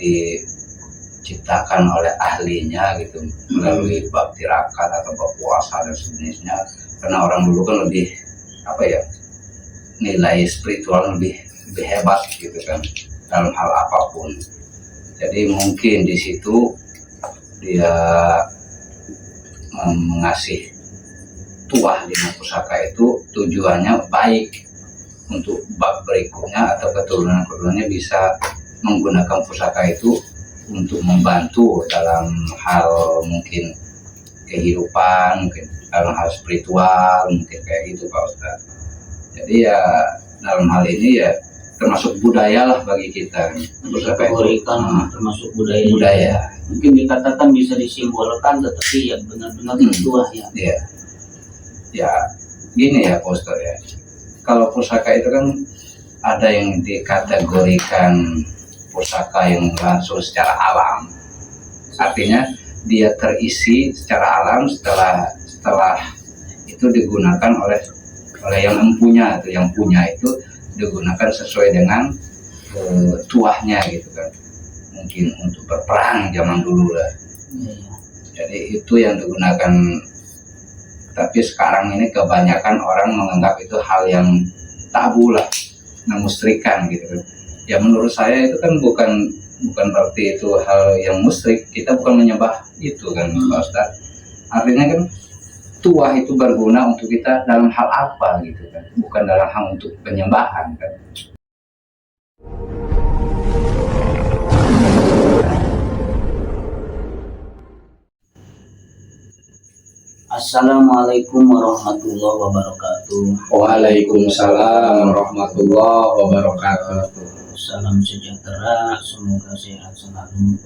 diciptakan oleh ahlinya gitu, melalui bab tirakat atau bab puasa dan sejenisnya. Karena orang dulu kan lebih nilai spiritual lebih hebat gitu kan dalam hal apapun. Jadi mungkin di situ dia mengasih tuah di pusaka itu tujuannya baik untuk bab berikutnya atau keturunan-keturunannya bisa menggunakan pusaka itu untuk membantu dalam hal mungkin kehidupan, mungkin dalam hal spiritual, mungkin kayak gitu Pak Ustadz. Jadi ya dalam hal ini ya termasuk budaya lah bagi kita. Pusaka itu termasuk budaya. Mungkin dikatakan bisa disimbolkan, tetapi ya benar-benar bertuah ya. Iya. Ya gini ya Pak Ustadz ya. Kalau pusaka itu kan ada yang dikategorikan pusaka yang langsung secara alam. Artinya dia terisi secara alam setelah itu digunakan oleh yang mempunyai, atau yang punya itu digunakan sesuai dengan tuahnya gitu kan. Mungkin untuk berperang zaman dulu lah. Jadi itu yang digunakan. Tapi sekarang ini kebanyakan orang menganggap itu hal yang tabu lah, memusyrikan gitu kan. Ya menurut saya itu kan bukan berarti itu hal yang musyrik. Kita bukan menyembah itu kan Pak Ustadz. Artinya kan tuah itu berguna untuk kita dalam hal apa gitu kan, bukan dalam hal untuk penyembahan kan. Assalamualaikum warahmatullahi wabarakatuh. Waalaikumsalam warahmatullahi wabarakatuh. Salam sejahtera, semoga sehat selalu.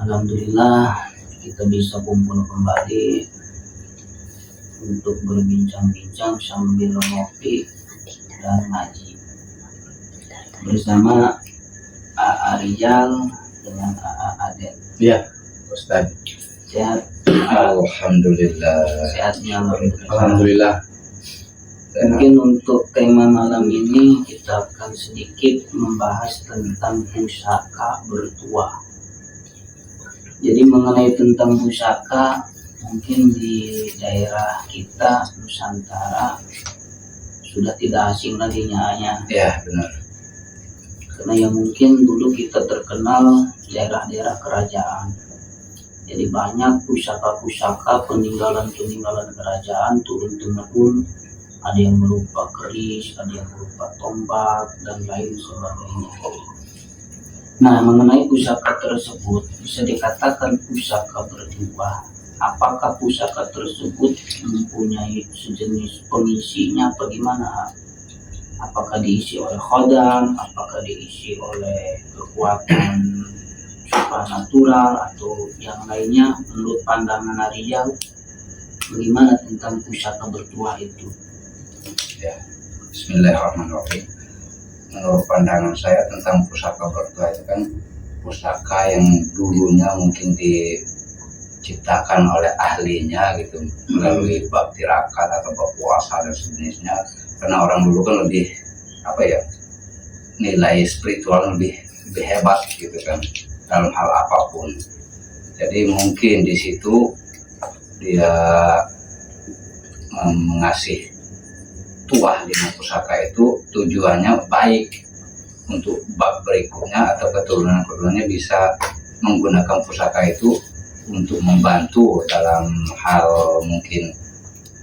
Alhamdulillah kita bisa kumpul kembali untuk berbincang-bincang sambil ngopi dan ngaji bersama A.A. Rijal dengan A.A. Aden. Iya Ustaz. Sehat? Alhamdulillah. Sehatnya Alhamdulillah. Mungkin untuk tema malam ini kita akan sedikit membahas tentang pusaka bertuah. Jadi mengenai tentang pusaka, mungkin di daerah kita Nusantara sudah tidak asing lagi nyanya. Ya benar. Karena yang mungkin dulu kita terkenal daerah-daerah kerajaan. Jadi banyak pusaka-pusaka peninggalan-peninggalan kerajaan turun-temurun. Ada yang berupa keris, ada yang berupa tombak, dan lain sebagainya. Nah, mengenai pusaka tersebut, bisa dikatakan pusaka bertuah. Apakah pusaka tersebut mempunyai sejenis pengisinya bagaimana? Apakah diisi oleh khodam, apakah diisi oleh kekuatan supranatural, atau yang lainnya? Menurut pandangan Rijal, bagaimana tentang pusaka bertuah itu? Ya, bismillahirrahmanirrahim. Menurut pandangan saya tentang pusaka bertuah itu kan pusaka yang dulunya mungkin diciptakan oleh ahlinya gitu, melalui bab tirakat atau bab puasa dan sejenisnya. Karena orang dulu kan lebih nilai spiritual lebih hebat gitu kan dalam hal apapun. Jadi mungkin di situ dia mengasih tuah di pusaka itu tujuannya baik untuk bab berikutnya atau keturunan-keturunannya bisa menggunakan pusaka itu untuk membantu dalam hal mungkin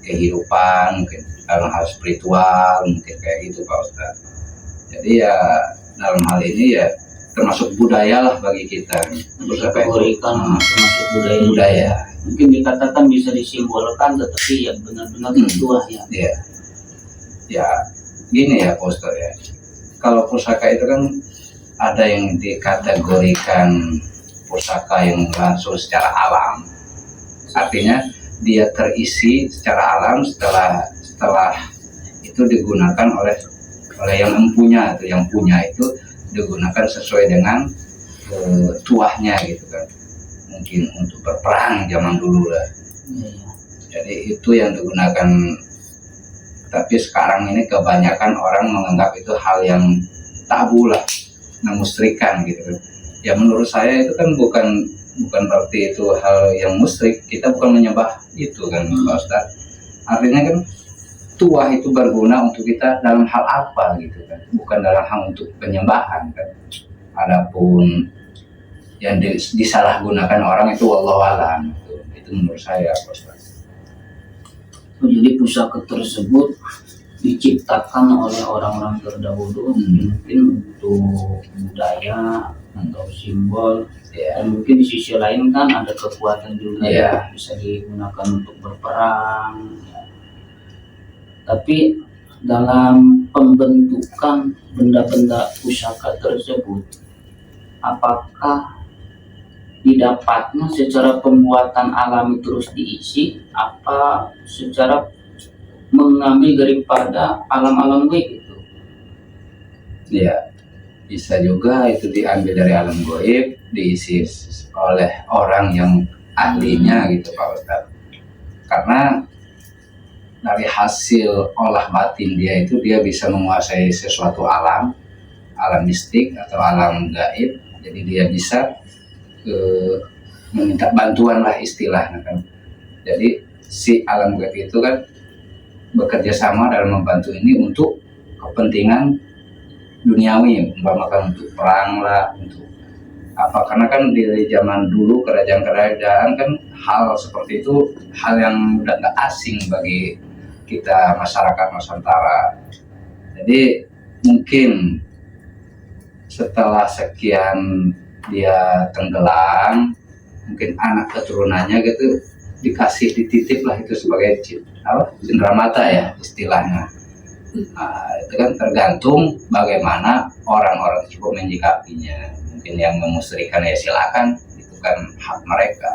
kehidupan, mungkin dalam hal spiritual, mungkin kayak gitu Pak Ustadz. Jadi ya dalam hal ini ya termasuk budaya lah bagi kita. Pusaka itu termasuk budaya. Mungkin dikatakan bisa disimbolkan, tetapi ya benar-benar bertuah ya. Iya. Ya gini ya Pak Ustadz ya. Kalau pusaka itu kan ada yang dikategorikan pusaka yang langsung secara alam. Artinya dia terisi secara alam setelah itu digunakan oleh yang mempunyai, atau yang punya itu digunakan sesuai dengan tuahnya gitu kan. Mungkin untuk berperang zaman dulu lah. Jadi itu yang digunakan. Tapi sekarang ini kebanyakan orang menganggap itu hal yang tabu lah, memusyrikan gitu kan. Ya menurut saya itu kan bukan berarti itu hal yang musyrik. Kita bukan menyembah itu kan Pak Ustadz. Artinya kan tuah itu berguna untuk kita dalam hal apa gitu kan, bukan dalam hal untuk penyembahan kan. Adapun yang disalahgunakan orang itu wallahualam, itu menurut saya Pak Ustadz. Jadi pusaka tersebut diciptakan oleh orang-orang terdahulu, mungkin untuk budaya atau simbol, dan mungkin di sisi lain kan ada kekuatan juga ya, bisa digunakan untuk berperang ya. Tapi dalam pembentukan benda-benda pusaka tersebut, apakah didapatnya secara pembuatan alami terus diisi, apa secara mengambil daripada alam-alam gaib itu? Ya, bisa juga itu diambil dari alam gaib, diisi oleh orang yang ahlinya gitu Pak Ustadz. Karena dari hasil olah batin dia itu, dia bisa menguasai sesuatu alam mistik atau alam gaib. Jadi dia bisa meminta bantuan lah istilahnya kan. Jadi si alam gaib itu kan bekerja sama dalam membantu ini untuk kepentingan duniawi, umpamakan untuk perang lah, untuk apa, karena kan di zaman dulu kerajaan-kerajaan kan hal seperti itu hal yang udah gak asing bagi kita masyarakat Nusantara. Jadi mungkin setelah sekian dia tenggelam, mungkin anak keturunannya gitu dikasih dititip lah itu sebagai cenderamata ya istilahnya. Nah, itu kan tergantung bagaimana orang-orang tersebut menyikapinya. Mungkin yang memusyrikan ya silakan, itu kan hak mereka.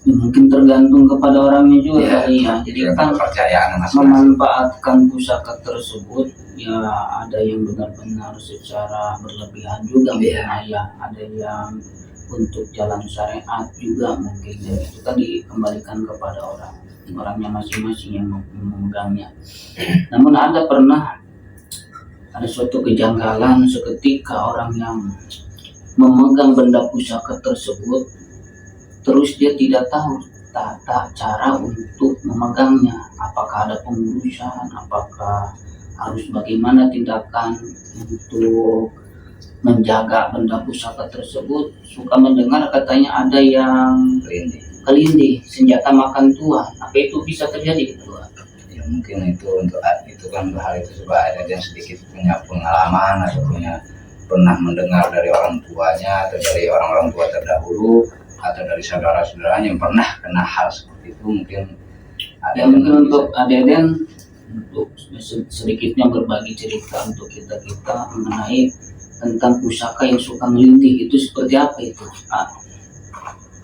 Ya, mungkin tergantung kepada orangnya juga ya. Jadi kan kepercayaan masing-masing. Memanfaatkan pusaka tersebut ya, ada yang benar-benar secara berlebihan juga ya, ada yang untuk jalan syariat juga mungkin ya. Itu kan dikembalikan kepada orangnya masing-masing yang memegangnya. Namun ada suatu kejanggalan seketika orang yang memegang benda pusaka tersebut, terus dia tidak tahu tata cara untuk memegangnya. Apakah ada pengurusan, apakah harus bagaimana tindakan untuk menjaga benda pusaka tersebut. Suka mendengar katanya ada yang kelindih, senjata makan tuan. Apa itu bisa terjadi Tuan? Ya mungkin itu kan hal itu coba ada yang sedikit punya pengalaman atau pernah mendengar dari orang tuanya atau dari orang-orang tua terdahulu atau dari saudara-saudaranya yang pernah kena hal seperti itu. Mungkin ada ya, mungkin untuk Adeden untuk sedikitnya berbagi cerita untuk kita mengenai tentang pusaka yang suka melintih itu seperti apa itu?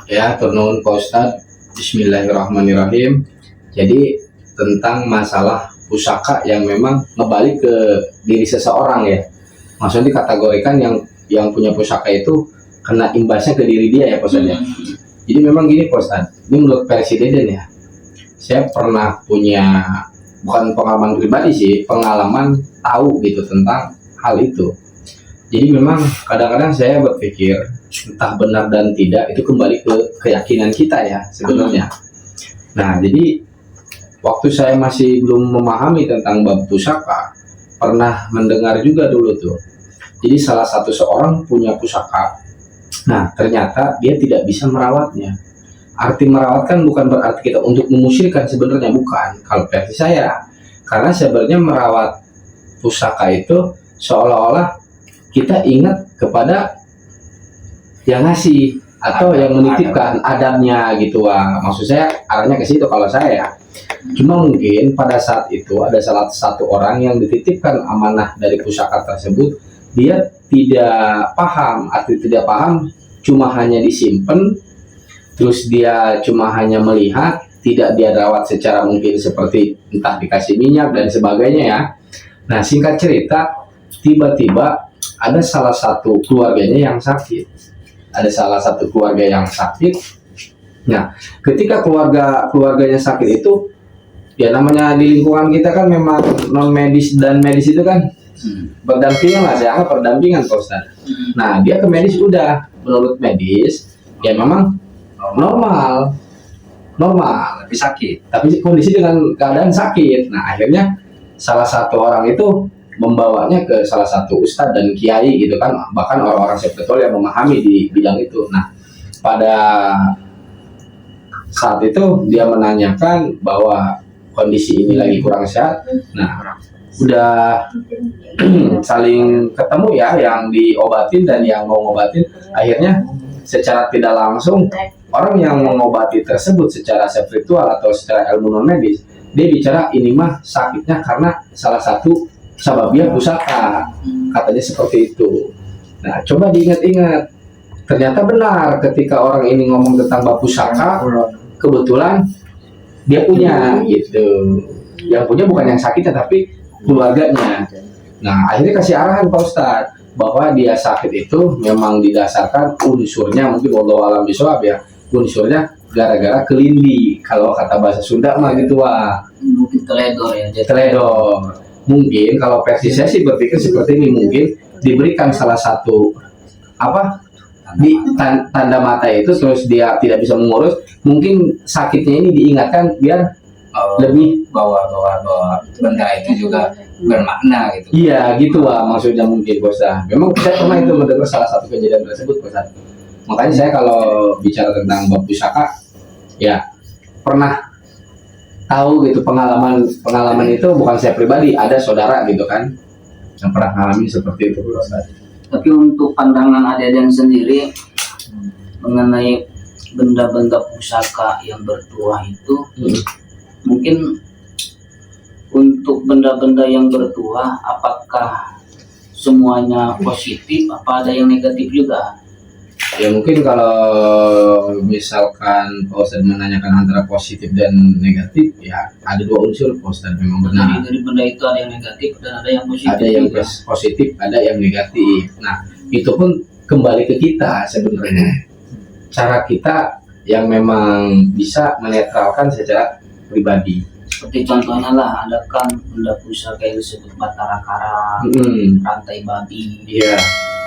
Ya, turun Pak Ustadz. Bismillahirrahmanirrahim. Jadi tentang masalah pusaka yang memang ngebalik ke diri seseorang ya. Maksudnya dikategorikan yang punya pusaka itu kena imbasnya ke diri dia ya Pak Ustadz ya. Jadi memang gini Pak Ustadz, ini menurut versi Deden ya. Saya pernah punya, bukan pengalaman pribadi sih, pengalaman tahu gitu tentang hal itu. Jadi memang kadang-kadang saya berpikir entah benar dan tidak itu kembali ke keyakinan kita ya sebenarnya. Nah jadi waktu saya masih belum memahami tentang bab pusaka, pernah mendengar juga dulu tuh. Jadi salah satu seorang punya pusaka. Nah ternyata dia tidak bisa merawatnya. Arti merawat kan bukan berarti kita untuk memusyrikan, sebenarnya bukan. Kalau versi saya, karena sebenarnya merawat pusaka itu seolah-olah kita ingat kepada yang ngasih atau yang menitipkan adabnya gitu. Maksud saya arahnya ke situ kalau saya. Cuma mungkin pada saat itu ada salah satu orang yang dititipkan amanah dari pusaka tersebut, dia tidak paham, arti tidak paham cuma hanya disimpan, terus dia cuma hanya melihat, tidak dia rawat secara mungkin seperti entah dikasih minyak dan sebagainya ya. Nah singkat cerita, tiba-tiba ada salah satu keluarganya yang sakit. Nah ketika keluarganya sakit itu, Ya namanya di lingkungan kita kan memang non medis dan medis itu kan berdampingan lah, saya anggap berdampingan Pak Ustadz. Nah dia ke medis udah, menurut medis ya memang normal, Lebih sakit. tapi kondisi dengan keadaan sakit. Nah akhirnya salah satu orang itu membawanya ke salah satu ustadz dan kiai gitu kan, bahkan orang-orang spiritual yang memahami di bidang itu. Nah pada saat itu dia menanyakan bahwa kondisi ini lagi kurang sehat. Nah udah saling ketemu ya, yang diobatin dan yang mau ngobatin. Akhirnya secara tidak langsung orang yang mengobati tersebut secara spiritual atau secara ilmu non medis, dia bicara ini mah sakitnya karena salah satu sababnya pusaka, katanya seperti itu. Nah coba diingat-ingat, ternyata benar ketika orang ini ngomong tentang bab pusaka, kebetulan dia punya gitu. Yang punya bukan yang sakitnya tapi keluarganya. Nah akhirnya kasih arahan Pak Ustadz bahwa dia sakit itu memang didasarkan unsurnya, mungkin wallahu alam bisawab ya, unsurnya gara-gara kelindi, kalau kata bahasa Sunda mah gitu Wak. Mungkin teledor ya. Jadi Teledor. Mungkin kalau versi saya sih berpikir seperti ini, mungkin diberikan salah satu apa di tanda mata itu, terus dia tidak bisa mengurus, mungkin sakitnya ini diingatkan biar lebih bahwa benda itu juga bermakna gitu. iya gitu lah maksudnya mungkin Bos. Memang saya pernah itu mendengar salah satu kejadian tersebut Bos. Makanya saya kalau bicara tentang bab pusaka ya pernah tahu gitu, pengalaman itu bukan saya pribadi, ada saudara gitu kan yang pernah ngalamin seperti itu Bos. tapi untuk pandangan Aden sendiri mengenai benda-benda pusaka yang bertuah itu, mungkin untuk benda-benda yang bertuah apakah semuanya positif, apa ada yang negatif juga? Ya mungkin kalau misalkan Pak Ustadz menanyakan antara positif dan negatif, ya ada dua unsur Pak Ustadz, memang benar. Jadi dari benda itu ada yang negatif dan ada yang positif. Ada yang juga. positif, ada yang negatif. Nah itu pun kembali ke kita sebenarnya, cara kita yang memang bisa menetralkan secara pribadi. Seperti contohnya lah, ada kan benda pusaka yang disebut batara karang, rantai babi. Iya.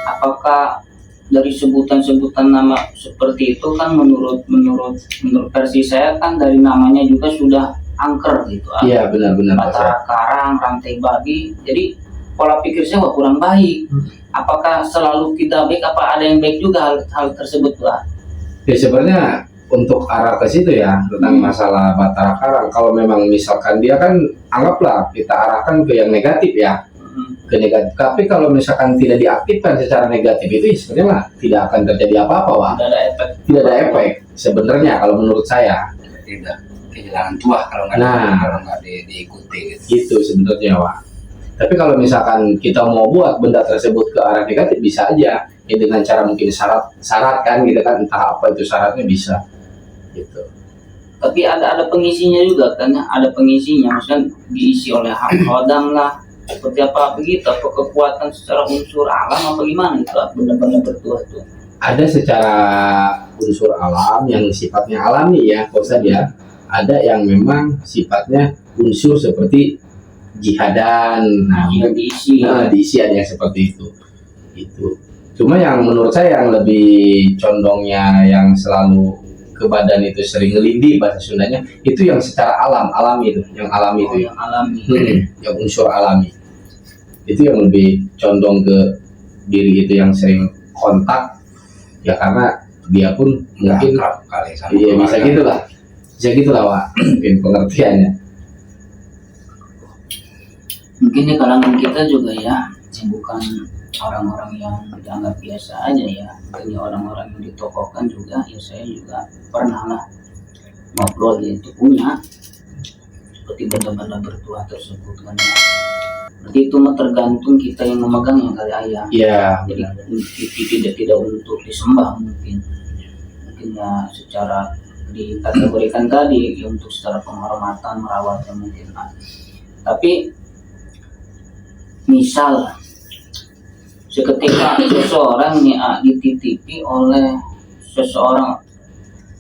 Apakah dari sebutan-sebutan nama seperti itu kan menurut versi saya kan dari namanya juga sudah angker gitu. Iya benar-benar. Batara karang, rantai babi. Jadi pola pikir saya wah kurang baik. Apakah selalu kita baik? Apa ada yang baik juga hal tersebut lah? Ya sebenarnya untuk arah ke situ ya tentang masalah batara karang, kalau memang misalkan dia kan anggaplah kita arahkan ke yang negatif ya, ke negatif. Tapi kalau misalkan tidak diaktifkan secara negatif itu sebenarnya mah tidak akan terjadi apa-apa Wak. Tidak ada efek sebenarnya kalau menurut saya. Tidak kehilangan tuah kalau nggak diikuti gitu. Gitu sebenarnya Wak. Tapi kalau misalkan kita mau buat benda tersebut ke arah negatif bisa aja ya, dengan cara mungkin syarat kan gitu kan, entah apa itu syaratnya bisa gitu. Tapi ada pengisinya juga kan, ada pengisinya, maksudnya diisi oleh hodam lah, seperti apa begitu, apa kekuatan secara unsur alam apa gimana itu benda-benda bertuah itu? Ada secara unsur alam yang sifatnya alami ya Pak Ustadz ya, ada yang memang sifatnya unsur seperti jihadan, yang diisi. Diisi ada yang seperti itu. Cuma yang menurut saya yang lebih condongnya yang selalu ke badan itu sering ngelindi bahasa Sundanya, itu yang secara alami itu, yang alami itu. Yang alami. Yang unsur alami. Itu yang lebih condong ke diri itu yang sering kontak ya, karena dia pun mungkin kali sama iya bisa gitulah Wak, mungkin pengertiannya. Mungkin di kalangan kita juga ya, yang bukan orang-orang yang dianggap biasa aja ya, mungkin orang-orang yang ditokohkan juga ya, saya juga pernah lah ngobrol ya, itu punya seperti benda-benda bertuah tersebut kan ya. Berarti itu mah tergantung kita yang memegangnya kali ayah. Iya. Jadi tidak untuk disembah mungkin ya, secara dikategorikan tadi ya, untuk secara penghormatan merawatnya mungkin. Nah, tapi misal seketika seseorang nih dititipi oleh seseorang,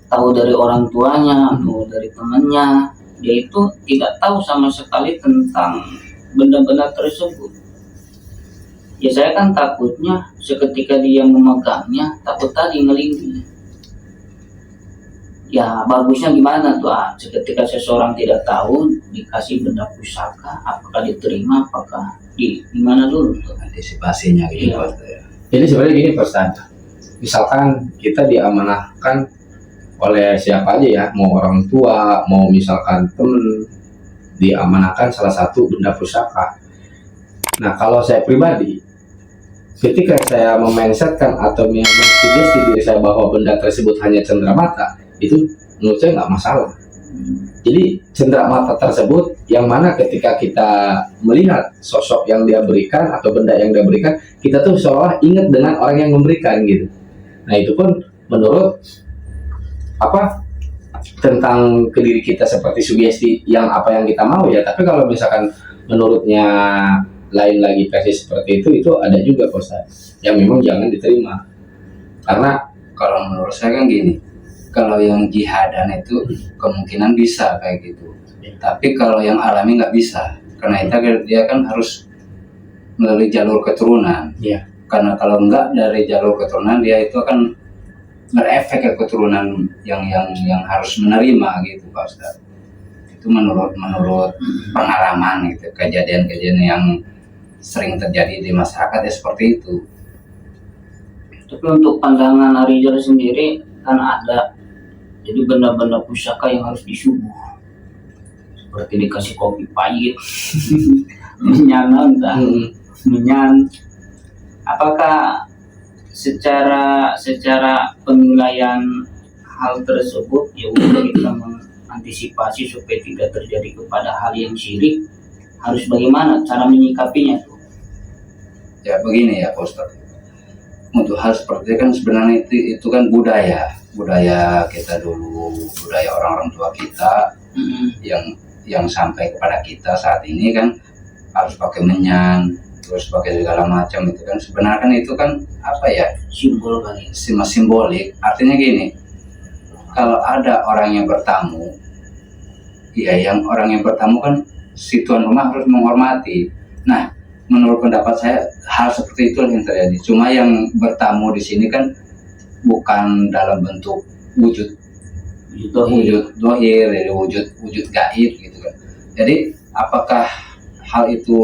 tahu dari orang tuanya atau dari temannya, dia itu tidak tahu sama sekali tentang benda-benda tersebut. Ya saya kan takutnya seketika dia memegangnya, takut tadi ngelindungi. Ya bagusnya gimana tuh? Seketika seseorang tidak tahu dikasih benda pusaka, apakah diterima, apakah gimana dulu tuh? Antisipasinya gitu Iya. Pak Ustadz, ya. Jadi sebenarnya gini Pak Ustadz, misalkan kita diamanahkan oleh siapa aja ya, mau orang tua, mau misalkan temen, diamanahkan salah satu benda pusaka. Nah kalau saya pribadi, ketika saya memindsetkan atau mensugesti diri saya bahwa benda tersebut hanya cenderamata, itu menurut saya nggak masalah. Jadi cenderamata tersebut yang mana ketika kita melihat sosok yang dia berikan atau benda yang dia berikan, kita tuh seolah ingat dengan orang yang memberikan gitu. Nah itu pun menurut tentang ke diri kita seperti sugesti yang apa yang kita mau ya. Tapi kalau misalkan menurutnya lain lagi versi seperti itu ada juga Pak Ustadz, yang memang jangan diterima. Karena Kalau menurut saya kan gini, kalau yang jihadan itu kemungkinan bisa kayak gitu, tapi kalau yang alami nggak bisa, karena itu dia kan harus melalui jalur keturunan. Iya. Karena kalau nggak dari jalur keturunan, dia itu akan berefek ke keturunan yang harus menerima gitu Pak Ustadz. Itu menurut pengalaman gitu, kejadian-kejadian yang sering terjadi di masyarakat ya seperti itu. Tapi untuk pandangan Arijal sendiri kan ada, jadi benda-benda pusaka yang harus disubuh, seperti dikasih kopi pahit, menyan, menyan. Apakah secara penilaian hal tersebut ya untuk kita mengantisipasi supaya tidak terjadi kepada hal yang syirik, harus bagaimana cara menyikapinya tuh? Ya begini ya Pak Ustadz, untuk hal seperti itu kan sebenarnya itu kan budaya kita dulu, budaya orang-orang tua kita yang sampai kepada kita saat ini kan harus pakai menyan, terus pakai segala macam. Itu kan sebenarnya kan itu kan apa ya, Simbol kali. simbolik. Artinya gini, kalau ada orang yang bertamu, ya yang orang yang bertamu kan si tuan rumah harus menghormati. Nah menurut pendapat saya hal seperti itu yang terjadi. Cuma yang bertamu di sini kan bukan dalam bentuk wujud dohir, jadi wujud gaib gitu kan. Jadi apakah hal itu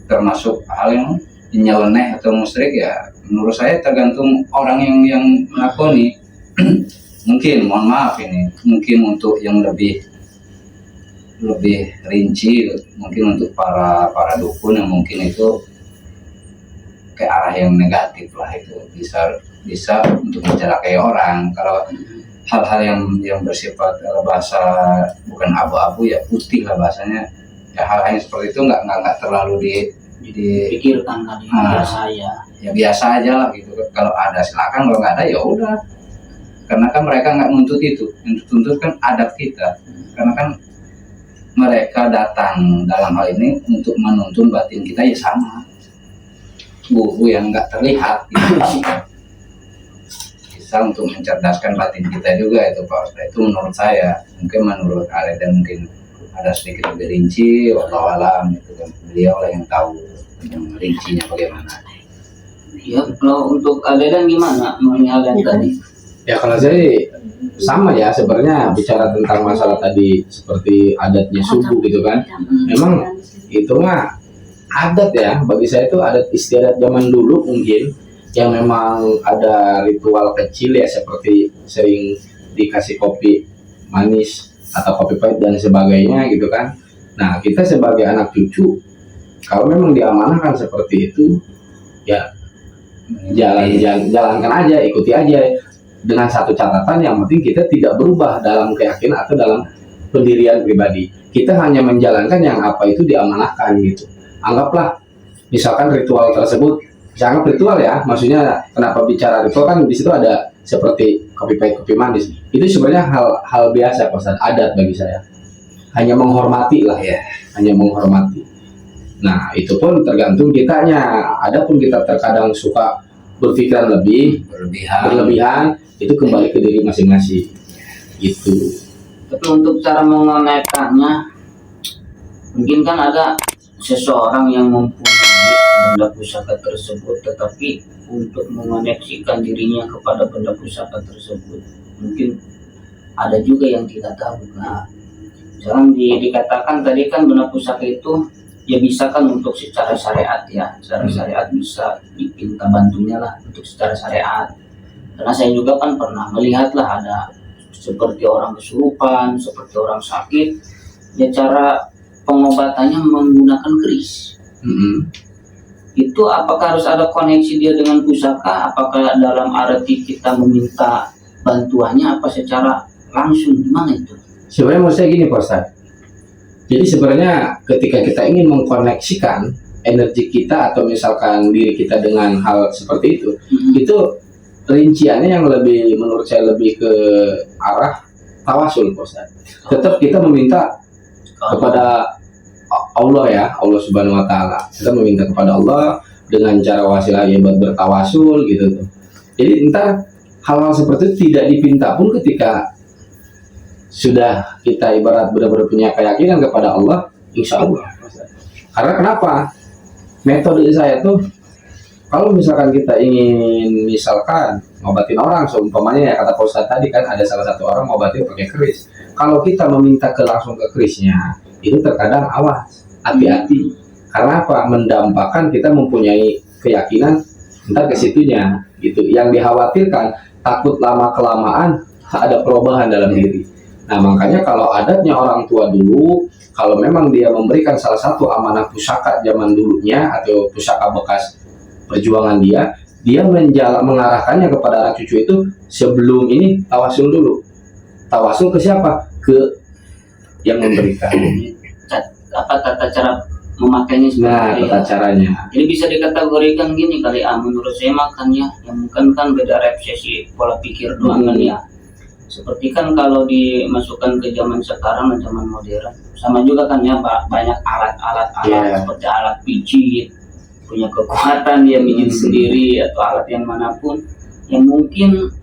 termasuk hal yang nyeleneh atau musyrik? Ya menurut saya tergantung orang yang melakoni. Mungkin mohon maaf ini, mungkin untuk yang lebih rinci, mungkin untuk para dukun yang mungkin itu ke arah yang negatif lah, itu bisa untuk mencelakai orang. Kalau hal-hal yang bersifat bahasa bukan abu-abu ya putih lah bahasanya, ya hal-hal yang seperti itu nggak terlalu Pikirkan kali ya biasa aja lah gitu. Kalau ada silakan, kalau nggak ada ya udah, karena kan mereka nggak nuntut itu, yang dituntut kan adab kita, karena kan mereka datang dalam hal ini untuk menuntun batin kita ya sama, guru yang nggak terlihat gitu. Bisa untuk mencerdaskan batin kita juga itu Pak Ustadz. Itu menurut saya. Mungkin menurut Aleda mungkin ada sedikit lebih rinci, wallahualam itu kan beliau lah yang tahu yang rincinya bagaimana. Ya, kalau untuk Adedan gimana melihat yang tadi? Ya kalau saya sama ya, sebenarnya bicara tentang masalah tadi seperti adatnya subuh gitu kan, memang itu mah adat ya, bagi saya itu adat istiadat zaman dulu mungkin, yang memang ada ritual kecil ya, seperti sering dikasih kopi manis atau kopi pahit dan sebagainya gitu kan. Nah kita sebagai anak cucu, kalau memang diamanahkan seperti itu ya jalankan aja, ikuti aja, dengan satu catatan, yang penting kita tidak berubah dalam keyakinan atau dalam pendirian pribadi. Kita hanya menjalankan yang apa itu diamanahkan gitu. Anggaplah misalkan ritual tersebut, jangan ritual ya, maksudnya kenapa bicara ritual, kan di situ ada seperti kopi pahit kopi manis, itu sebenarnya hal biasa Pak, adat bagi saya, hanya menghormati lah ya, hanya menghormati. Nah itu pun tergantung kitanya. Adapun kita terkadang suka berpikiran berlebihan, itu kembali ke diri masing-masing gitu. Tapi untuk cara mengonekkannya, mungkin kan ada seseorang yang mempunyai benda pusaka tersebut, tetapi untuk mengoneksikan dirinya kepada benda pusaka tersebut, mungkin ada juga yang tidak tahu. Nah, jangan dikatakan tadi kan benda pusaka itu ya bisa kan untuk secara syariat ya, secara syariat bisa dipinta bantunya lah untuk secara syariat. Karena saya juga kan pernah melihat lah ada seperti orang kesurupan, seperti orang sakit, ya cara pengobatannya menggunakan keris. Itu apakah harus ada koneksi dia dengan pusaka? Apakah dalam arti kita meminta bantuannya apa secara langsung, gimana itu? Sebenarnya menurut saya gini Pak Ustaz. Jadi sebenarnya ketika kita ingin mengkoneksikan energi kita atau misalkan diri kita dengan hal seperti itu rinciannya yang lebih menurut saya lebih ke arah tawasul Pak Ustaz. Tetap kita meminta kepada Allah ya, Allah Subhanahu wa taala. Kita meminta kepada Allah dengan cara wasilah buat bertawasul gitu tuh. Jadi entar hal-hal seperti itu tidak dipinta pun ketika sudah kita ibarat benar-benar punya keyakinan kepada Allah, insya Allah. Karena kenapa? Metode saya tuh kalau misalkan kita ingin misalkan ngobatin orang, seumpamanya ya kata Pak Ustadz tadi kan ada salah satu orang ngobatin pakai keris. Kalau kita meminta langsung ke kerisnya, itu terkadang awas, hati-hati. Karena apa? Mendampakkan kita mempunyai keyakinan entar ke situnya gitu. Yang dikhawatirkan takut lama kelamaan ada perubahan dalam diri. Nah makanya kalau adatnya orang tua dulu, kalau memang dia memberikan salah satu amanah pusaka zaman dulunya atau pusaka bekas perjuangan dia mengarahkannya kepada anak cucu itu sebelum ini tawasul dulu. Tawasul ke siapa? Ke yang memberikan. Apa tata cara memakainya Nah, seperti tata caranya. Jadi bisa dikategorikan gini kali menurut saya makannya yang mungkin kan beda resepsi pola pikir doang kan ya. Seperti kan kalau dimasukkan ke zaman sekarang, zaman modern, sama juga kan ya banyak alat-alat seperti alat pijit, punya kekuatan dia pijit sendiri atau alat yang manapun, yang mungkin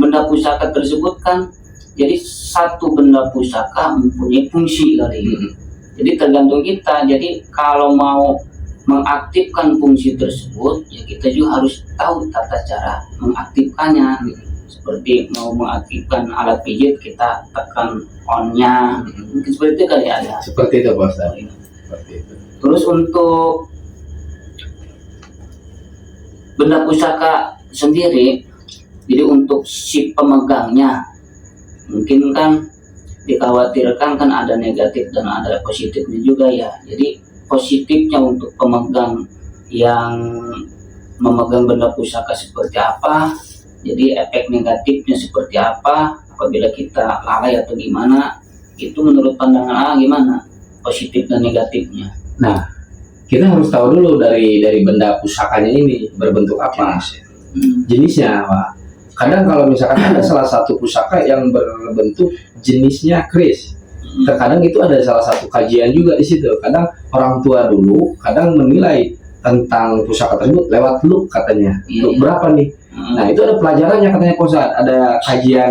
benda pusaka tersebut kan, jadi satu benda pusaka mempunyai fungsi kali. Jadi tergantung kita. Jadi kalau mau mengaktifkan fungsi tersebut, ya kita juga harus tahu tata cara mengaktifkannya. Seperti mau mengaktifkan alat pijit, kita tekan on-nya, mungkin seperti itu kali ada. Seperti itu Pak Ustaz. Seperti itu. Terus untuk benda pusaka sendiri, jadi untuk si pemegangnya, mungkin kan dikhawatirkan kan ada negatif dan ada positifnya juga ya. Jadi positifnya untuk pemegang yang memegang benda pusaka seperti apa, jadi efek negatifnya seperti apa apabila kita lalai atau gimana, itu menurut pandangan gimana positif dan negatifnya? Nah, kita harus tahu dulu dari benda pusakanya ini berbentuk apa, jenisnya Pak. Kadang kalau misalkan ada salah satu pusaka yang berbentuk jenisnya keris, terkadang itu ada salah satu kajian juga di situ. Kadang orang tua dulu kadang menilai tentang pusaka tersebut lewat look katanya, look berapa nih. Nah itu ada pelajarannya katanya Pak Ustadz, ada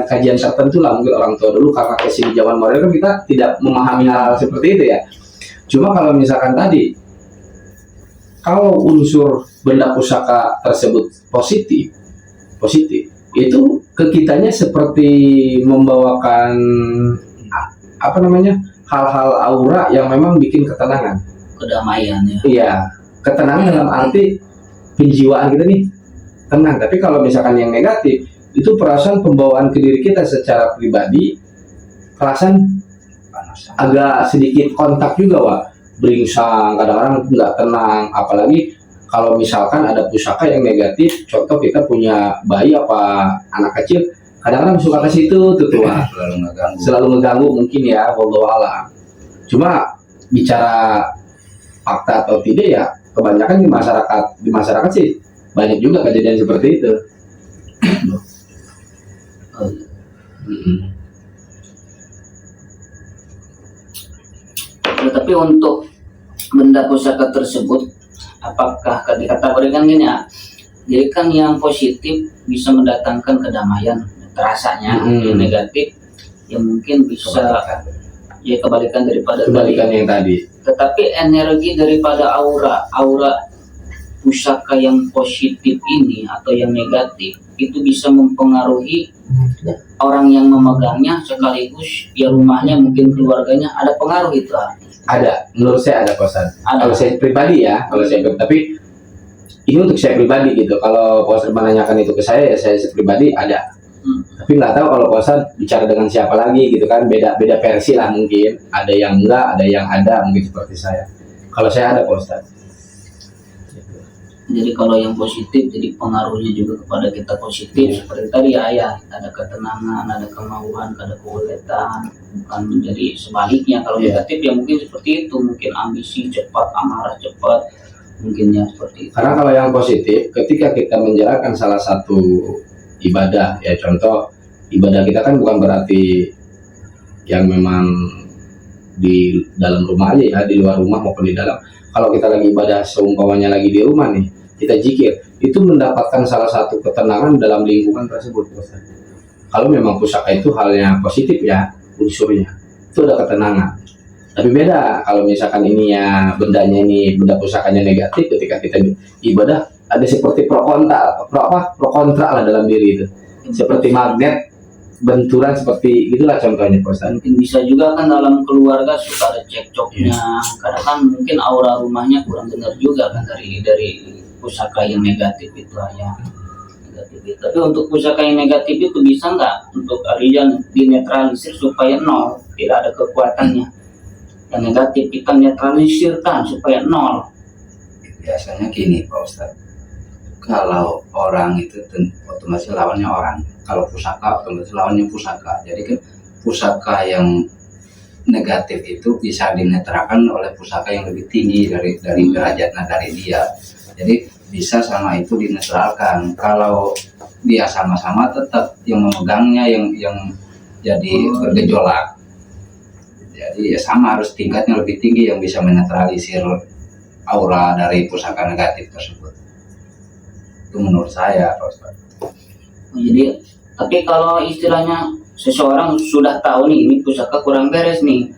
kajian tertentu lah mungkin orang tua dulu, karena kesini zaman modern kan kita tidak memahami hal seperti itu ya. Cuma kalau misalkan tadi, kalau unsur benda pusaka tersebut positif itu ke kitanya seperti membawakan apa namanya hal-hal aura yang memang bikin ketenangan, kedamaian ya. Iya, ketenangan dalam arti penjiwaan kita nih tenang. Tapi kalau misalkan yang negatif itu perasaan pembawaan ke diri kita secara pribadi, perasaan agak sedikit kontak juga Wak, beringsang, kadang-kadang nggak tenang. Apalagi kalau misalkan ada pusaka yang negatif, contoh kita punya bayi apa anak kecil, kadang-kadang suka ke situ tuh Wak, selalu ngeganggu mungkin ya, wallahu a'lam. Cuma bicara fakta atau tidak ya, kebanyakan di masyarakat sih banyak juga kejadian seperti itu. Tetapi untuk benda pusaka tersebut, apakah dikategorikan gini ya? Jadi kan yang positif bisa mendatangkan kedamaian terasanya, yang negatif ya mungkin bisa Kebalikan. ya kebalikan daripada Kebalikan tadi. yang tadi. Tetapi energi daripada aura pusaka yang positif ini atau yang negatif itu bisa mempengaruhi orang yang memegangnya, sekaligus ya rumahnya, mungkin keluarganya ada pengaruh itu. Ada, menurut saya ada Pak Ustadz. Ada. Kalau saya pribadi ya, tapi ini untuk saya pribadi gitu. Kalau Pak Ustadz menanyakan itu ke saya, ya saya pribadi ada. Tapi nggak tahu kalau Pak Ustadz bicara dengan siapa lagi gitu kan, beda versi lah mungkin. Ada yang enggak, ada yang ada mungkin seperti saya. Kalau saya ada Pak Ustadz. Jadi kalau yang positif, jadi pengaruhnya juga kepada kita positif. Seperti tadi ya, ada ketenangan, ada kemauan, ada keuletan. Bukan menjadi sebaliknya. Kalau negatif ya mungkin seperti itu, mungkin ambisi cepat, amarah cepat, mungkinnya seperti itu. Karena kalau yang positif, ketika kita menjalankan salah satu ibadah, ya contoh ibadah kita kan bukan berarti yang memang di dalam rumah aja ya, di luar rumah maupun di dalam. Kalau kita lagi ibadah seumpamanya lagi di rumah nih, kita zikir, itu mendapatkan salah satu ketenangan dalam lingkungan tersebut. Kalau memang pusaka itu halnya positif ya, unsurnya itu ada ketenangan. Tapi beda kalau misalkan ini ya bendanya ini, benda pusakanya negatif, ketika kita ibadah ada seperti pro kontra lah dalam diri itu. Seperti magnet benturan seperti itulah contohnya Pak Ustadz. Mungkin bisa juga kan dalam keluarga suka ada cekcoknya, karena kan mungkin aura rumahnya kurang benar juga kan dari pusaka yang negatif itu ya. Negatif. Tapi untuk pusaka yang negatif itu bisa nggak untuk Arijan dinetralisir supaya nol, tidak ada kekuatannya. Yang negatif kita netralisirkan supaya nol. Biasanya gini Pak Ustadz, kalau orang itu otomatis lawannya orang, kalau pusaka otomatis lawannya pusaka. Jadi kan pusaka yang negatif itu bisa dinetralkan oleh pusaka yang lebih tinggi dari derajatnya dari dia. Jadi bisa sama itu dinetralkan. Kalau dia sama-sama, tetap yang memegangnya yang jadi bergejolak. Jadi ya sama, harus tingkatnya lebih tinggi yang bisa menetralisir aura dari pusaka negatif tersebut. Itu menurut saya, Pak Ustadz. Jadi, tapi kalau istilahnya seseorang sudah tahu nih ini pusaka kurang beres nih,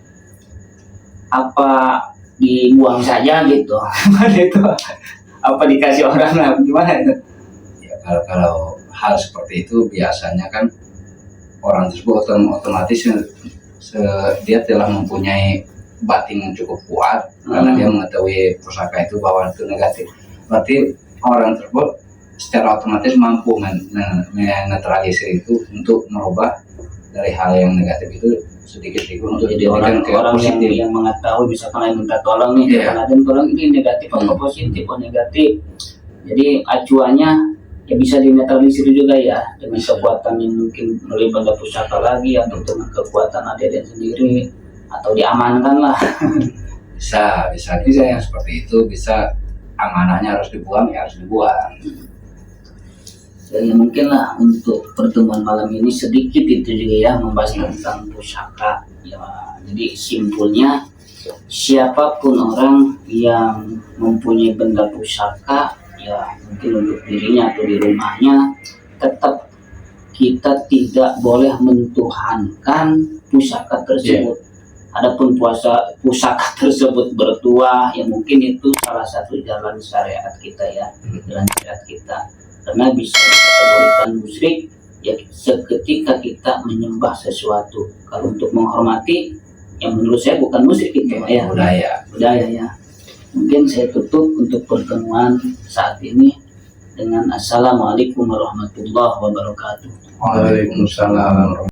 apa dibuang saja gitu? Itu apa dikasih orang lah, gimana itu? Ya, kalau hal seperti itu biasanya kan orang tersebut otomatis dia telah mempunyai batin yang cukup kuat karena dia mengetahui pusaka itu bahwa itu negatif. Berarti orang tersebut secara otomatis mampu menetralisir itu untuk merubah dari hal yang negatif itu sedikit-sedikit untuk Jadi orang yang mengetahui, misalkan yang minta tolong nih, ada tolong ini negatif atau positif atau negatif. Jadi acuannya ya bisa dinetralisir juga ya dengan kekuatan yang mungkin melalui benda pusaka lagi, atau dengan kekuatan adik sendiri, atau diamankan lah. bisa ya seperti itu. Bisa amanahnya harus dibuang, ya harus dibuang. Dan mungkin lah untuk pertemuan malam ini sedikit itu juga ya, membahas tentang pusaka ya. Jadi simpulnya, siapapun orang yang mempunyai benda pusaka ya, mungkin untuk dirinya atau di rumahnya, tetap kita tidak boleh mentuhankan pusaka tersebut. Adapun pusaka tersebut bertuah, ya mungkin itu salah satu jalan syariat kita ya, jalan syariat kita. Karena bisa dikategorikan musyrik ya seketika kita menyembah sesuatu. Kalau untuk menghormati, yang menurut saya bukan musyrik itu ya, budaya ya. Mungkin saya tutup untuk pertemuan saat ini dengan assalamualaikum warahmatullahi wabarakatuh. Waalaikumsalam.